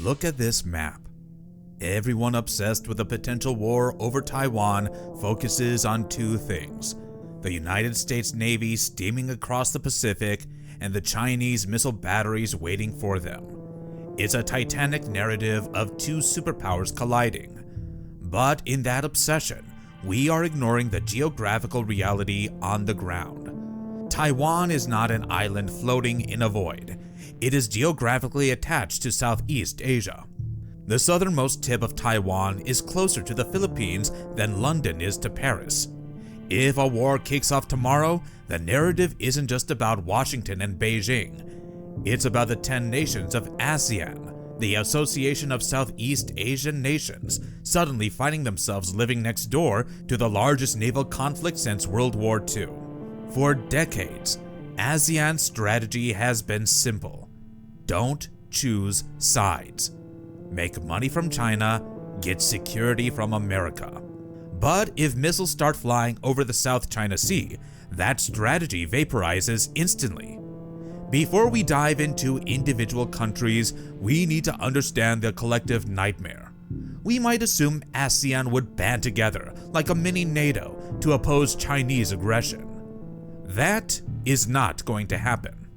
Look at this map. Everyone obsessed with a potential war over Taiwan focuses on two things: the United States Navy steaming across the Pacific and the Chinese missile batteries waiting for them. It's a titanic narrative of two superpowers colliding. But in that obsession, we are ignoring the geographical reality on the ground. Taiwan is not an island floating in a void. It is geographically attached to Southeast Asia. The southernmost tip of Taiwan is closer to the Philippines than London is to Paris. If a war kicks off tomorrow, the narrative isn't just about Washington and Beijing. It's about the 10 nations of ASEAN, the Association of Southeast Asian Nations, suddenly finding themselves living next door to the largest naval conflict since World War II. For decades, ASEAN's strategy has been simple: don't choose sides. Make money from China, get security from America. But if missiles start flying over the South China Sea, that strategy vaporizes instantly. Before we dive into individual countries, we need to understand the collective nightmare. We might assume ASEAN would band together like a mini NATO to oppose Chinese aggression. That is not going to happen.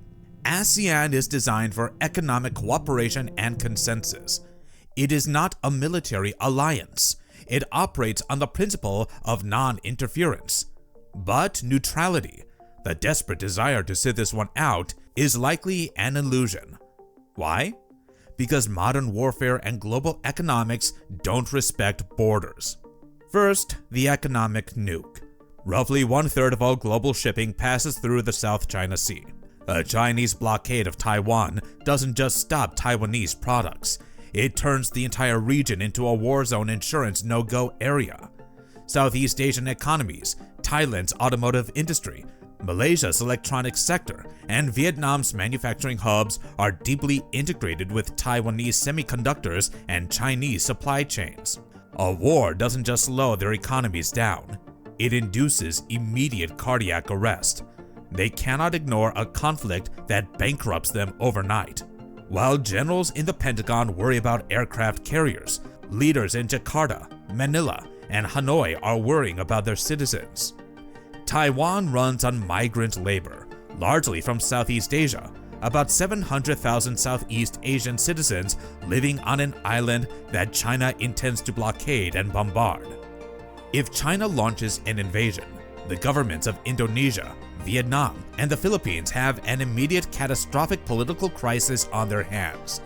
ASEAN is designed for economic cooperation and consensus. It is not a military alliance. It operates on the principle of non-interference. But neutrality, the desperate desire to sit this one out, is likely an illusion. Why? Because modern warfare and global economics don't respect borders. First, the economic nuke. Roughly 1/3 of all global shipping passes through the South China Sea. A Chinese blockade of Taiwan doesn't just stop Taiwanese products. It turns the entire region into a war zone insurance no-go area. Southeast Asian economies, Thailand's automotive industry, Malaysia's electronics sector, and Vietnam's manufacturing hubs are deeply integrated with Taiwanese semiconductors and Chinese supply chains. A war doesn't just slow their economies down. It induces immediate cardiac arrest. They cannot ignore a conflict that bankrupts them overnight. While generals in the Pentagon worry about aircraft carriers, leaders in Jakarta, Manila, and Hanoi are worrying about their citizens. Taiwan runs on migrant labor, largely from Southeast Asia, about 700,000 Southeast Asian citizens living on an island that China intends to blockade and bombard. If China launches an invasion, the governments of Indonesia, Vietnam, and the Philippines have an immediate catastrophic political crisis on their hands.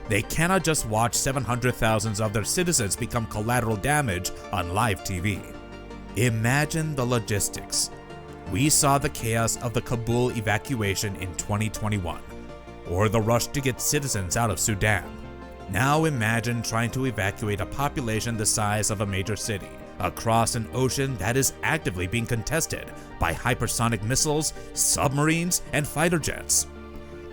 They cannot just watch 700,000 of their citizens become collateral damage on live TV. Imagine the logistics. We saw the chaos of the Kabul evacuation in 2021, or the rush to get citizens out of Sudan. Now imagine trying to evacuate a population the size of a major city across an ocean that is actively being contested by hypersonic missiles, submarines, and fighter jets.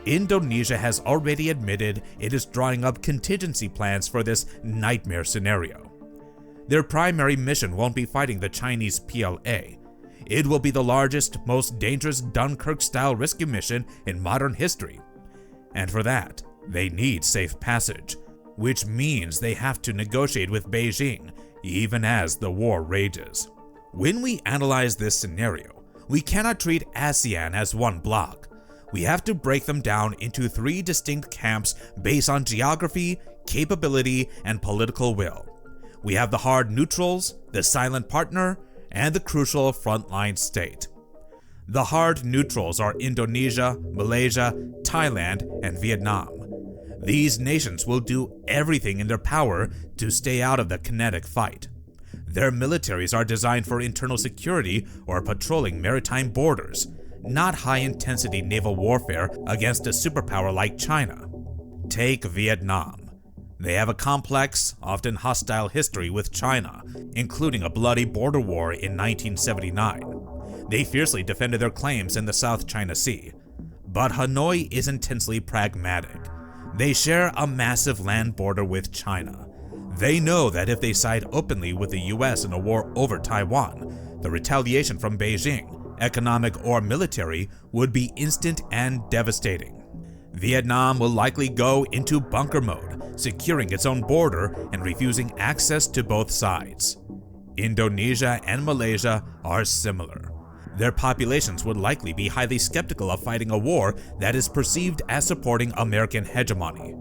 Indonesia has already admitted it is drawing up contingency plans for this nightmare scenario. Their primary mission won't be fighting the Chinese PLA. It will be the largest, most dangerous Dunkirk-style rescue mission in modern history. And for that, they need safe passage, which means they have to negotiate with Beijing even as the war rages. When we analyze this scenario, we cannot treat ASEAN as one bloc. We have to break them down into 3 distinct camps based on geography, capability, and political will. We have the hard neutrals, the silent partner, and the crucial frontline state. The hard neutrals are Indonesia, Malaysia, Thailand, and Vietnam. These nations will do everything in their power to stay out of the kinetic fight. Their militaries are designed for internal security or patrolling maritime borders, not high-intensity naval warfare against a superpower like China. Take Vietnam. They have a complex, often hostile history with China, including a bloody border war in 1979. They fiercely defended their claims in the South China Sea. But Hanoi is intensely pragmatic. They share a massive land border with China. They know that if they side openly with the US in a war over Taiwan, the retaliation from Beijing, economic or military, would be instant and devastating. Vietnam will likely go into bunker mode, securing its own border and refusing access to both sides. Indonesia and Malaysia are similar. Their populations would likely be highly skeptical of fighting a war that is perceived as supporting American hegemony.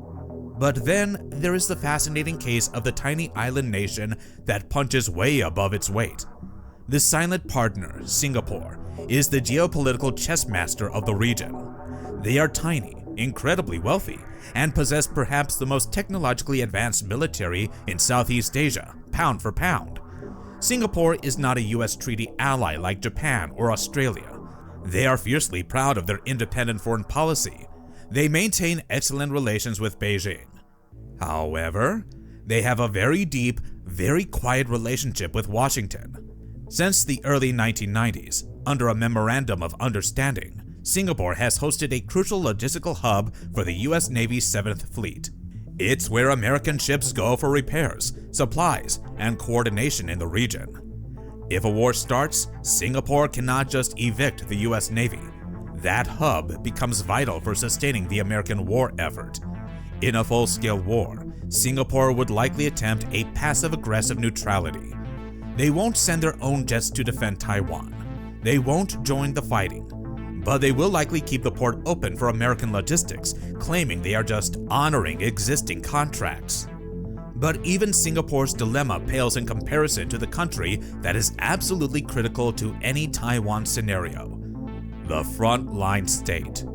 But then there is the fascinating case of the tiny island nation that punches way above its weight. The silent partner, Singapore, is the geopolitical chess master of the region. They are tiny, incredibly wealthy, and possess perhaps the most technologically advanced military in Southeast Asia, pound for pound. Singapore is not a US treaty ally like Japan or Australia. They are fiercely proud of their independent foreign policy. They maintain excellent relations with Beijing. However, they have a very deep, very quiet relationship with Washington. Since the early 1990s, under a Memorandum of Understanding, Singapore has hosted a crucial logistical hub for the US Navy's 7th Fleet. It's where American ships go for repairs, supplies, and coordination in the region. If a war starts, Singapore cannot just evict the US Navy. That hub becomes vital for sustaining the American war effort. In a full-scale war, Singapore would likely attempt a passive-aggressive neutrality. They won't send their own jets to defend Taiwan. They won't join the fighting. But they will likely keep the port open for American logistics, claiming they are just honoring existing contracts. But even Singapore's dilemma pales in comparison to the country that is absolutely critical to any Taiwan scenario: the frontline state.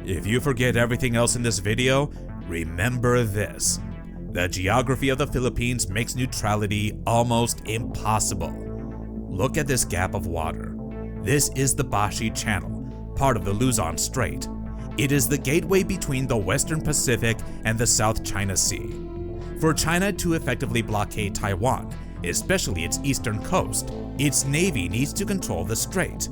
If you forget everything else in this video, remember this: the geography of the Philippines makes neutrality almost impossible. Look at this gap of water. This is the Bashi Channel, part of the Luzon Strait. It is the gateway between the Western Pacific and the South China Sea. For China to effectively blockade Taiwan, especially its eastern coast, its navy needs to control the strait.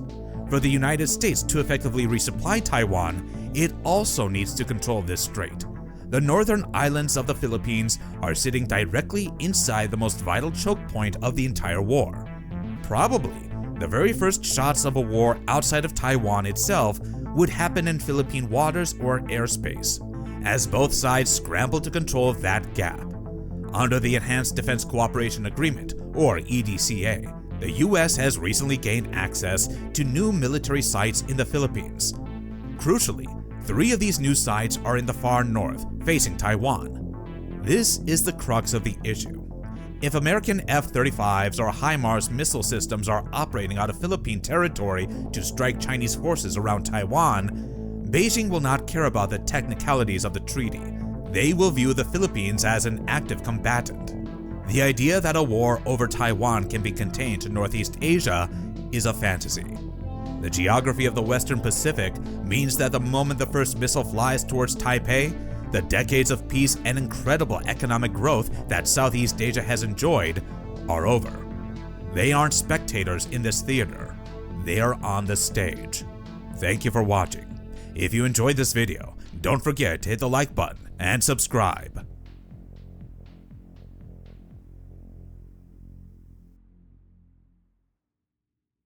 For the United States to effectively resupply Taiwan, it also needs to control this strait. The northern islands of the Philippines are sitting directly inside the most vital choke point of the entire war. Probably, the very first shots of a war outside of Taiwan itself would happen in Philippine waters or airspace, as both sides scramble to control that gap. Under the Enhanced Defense Cooperation Agreement, or EDCA, the US has recently gained access to new military sites in the Philippines. Crucially, 3 of these new sites are in the far north, facing Taiwan. This is the crux of the issue. If American F-35s or HIMARS missile systems are operating out of Philippine territory to strike Chinese forces around Taiwan, Beijing will not care about the technicalities of the treaty. They will view the Philippines as an active combatant. The idea that a war over Taiwan can be contained to Northeast Asia is a fantasy. The geography of the Western Pacific means that the moment the first missile flies towards Taipei, the decades of peace and incredible economic growth that Southeast Asia has enjoyed are over. They aren't spectators in this theater. They are on the stage. Thank you for watching. If you enjoyed this video, don't forget to hit the like button and subscribe.